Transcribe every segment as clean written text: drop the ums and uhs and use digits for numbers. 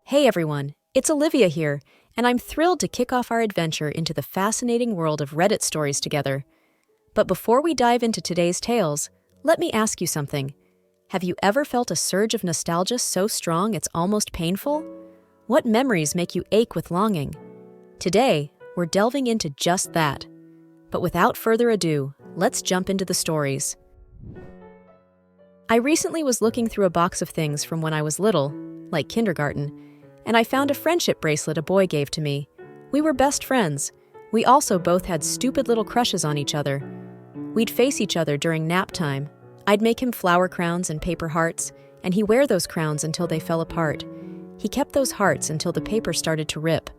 Hey everyone, it's Olivia here, and I'm thrilled to kick off our adventure into the fascinating world of Reddit stories together. But before we dive into today's tales, let me ask you something. Have you ever felt a surge of nostalgia so strong it's almost painful? What memories make you ache with longing? Today, we're delving into just that. But without further ado, let's jump into the stories. I recently was looking through a box of things from when I was little, like kindergarten, and I found a friendship bracelet a boy gave to me. We were best friends. We also both had stupid little crushes on each other. We'd face each other during nap time. I'd make him flower crowns and paper hearts, and he'd wear those crowns until they fell apart. He kept those hearts until the paper started to rip.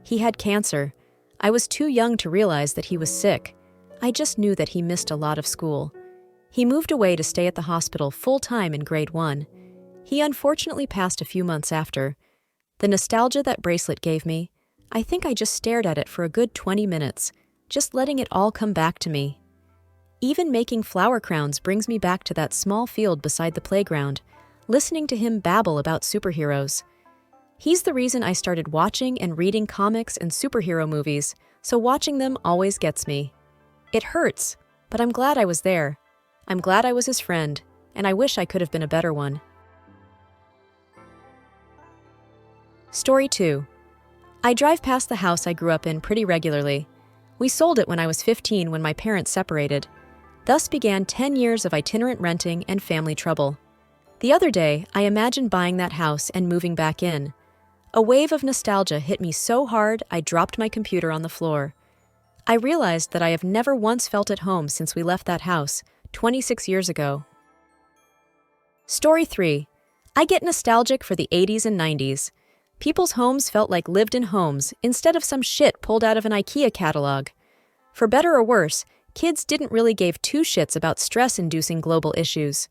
He had cancer. I was too young to realize that he was sick. I just knew that he missed a lot of school. He moved away to stay at the hospital full-time in grade 1. He unfortunately passed a few months after. The nostalgia that bracelet gave me, I think I just stared at it for a good 20 minutes, just letting it all come back to me. Even making flower crowns brings me back to that small field beside the playground, listening to him babble about superheroes. He's the reason I started watching and reading comics and superhero movies, so watching them always gets me. It hurts, but I'm glad I was there. I'm glad I was his friend, and I wish I could have been a better one. Story 2. I drive past the house I grew up in pretty regularly. We sold it when I was 15 when my parents separated. Thus began 10 years of itinerant renting and family trouble. The other day, I imagined buying that house and moving back in. A wave of nostalgia hit me so hard I dropped my computer on the floor. I realized that I have never once felt at home since we left that house, 26 years ago. Story 3. I get nostalgic for the 80s and 90s. People's homes felt like lived-in homes instead of some shit pulled out of an IKEA catalog. For better or worse, kids didn't really give two shits about stress-inducing global issues.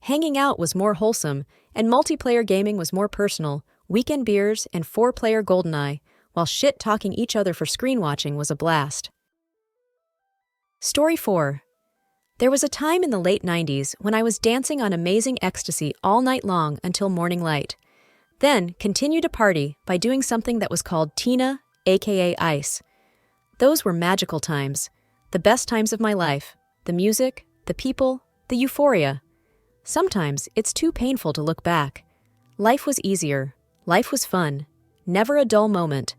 Hanging out was more wholesome, and multiplayer gaming was more personal, weekend beers and 4-player GoldenEye, while shit-talking each other for screen watching was a blast. Story 4. There was a time in the late 90s when I was dancing on amazing ecstasy all night long until morning light. Then continued to party by doing something that was called Tina, aka Ice. Those were magical times, the best times of my life, the music, the people, the euphoria. Sometimes it's too painful to look back. Life was easier, life was fun, never a dull moment.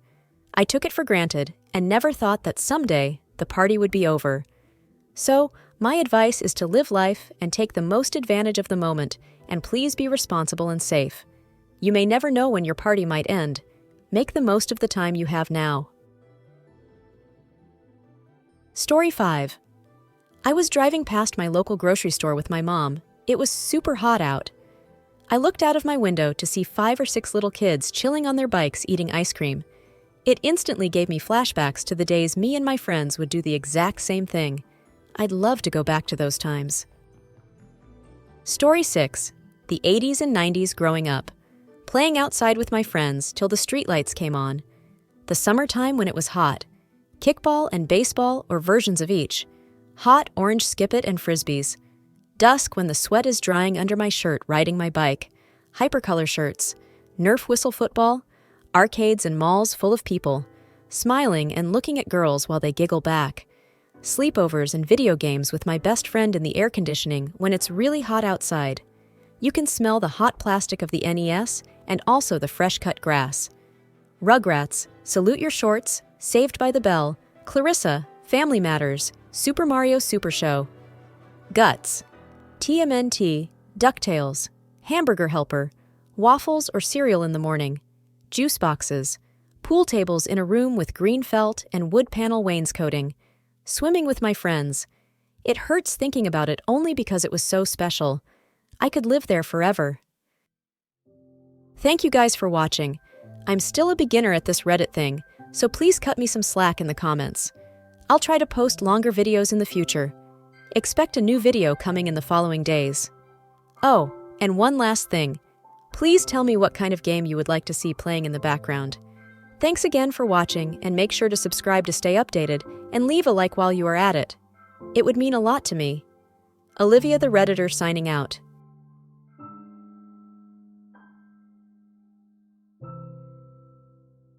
I took it for granted and never thought that someday the party would be over. So, my advice is to live life and take the most advantage of the moment, and please be responsible and safe. You may never know when your party might end. Make the most of the time you have now. Story 5. I was driving past my local grocery store with my mom. It was super hot out. I looked out of my window to see 5 or 6 little kids chilling on their bikes eating ice cream. It instantly gave me flashbacks to the days me and my friends would do the exact same thing. I'd love to go back to those times. Story 6. The 80s and 90s growing up. Playing outside with my friends till the streetlights came on. The summertime when it was hot. Kickball and baseball or versions of each. Hot orange skip-it and frisbees. Dusk when the sweat is drying under my shirt riding my bike. Hypercolor shirts. Nerf whistle football. Arcades and malls full of people. Smiling and looking at girls while they giggle back. Sleepovers and video games with my best friend in the air conditioning when it's really hot outside. You can smell the hot plastic of the NES and also the fresh-cut grass. Rugrats, Salute Your Shorts, Saved by the Bell, Clarissa, Family Matters, Super Mario Super Show. Guts, TMNT, DuckTales, Hamburger Helper, waffles or cereal in the morning, juice boxes, pool tables in a room with green felt and wood panel wainscoting, swimming with my friends. It hurts thinking about it only because it was so special. I could live there forever. Thank you guys for watching. I'm still a beginner at this Reddit thing, so please cut me some slack in the comments. I'll try to post longer videos in the future. Expect a new video coming in the following days. Oh, and one last thing. Please tell me what kind of game you would like to see playing in the background. Thanks again for watching, and make sure to subscribe to stay updated and leave a like while you are at it. It would mean a lot to me. Olivia the Redditor signing out.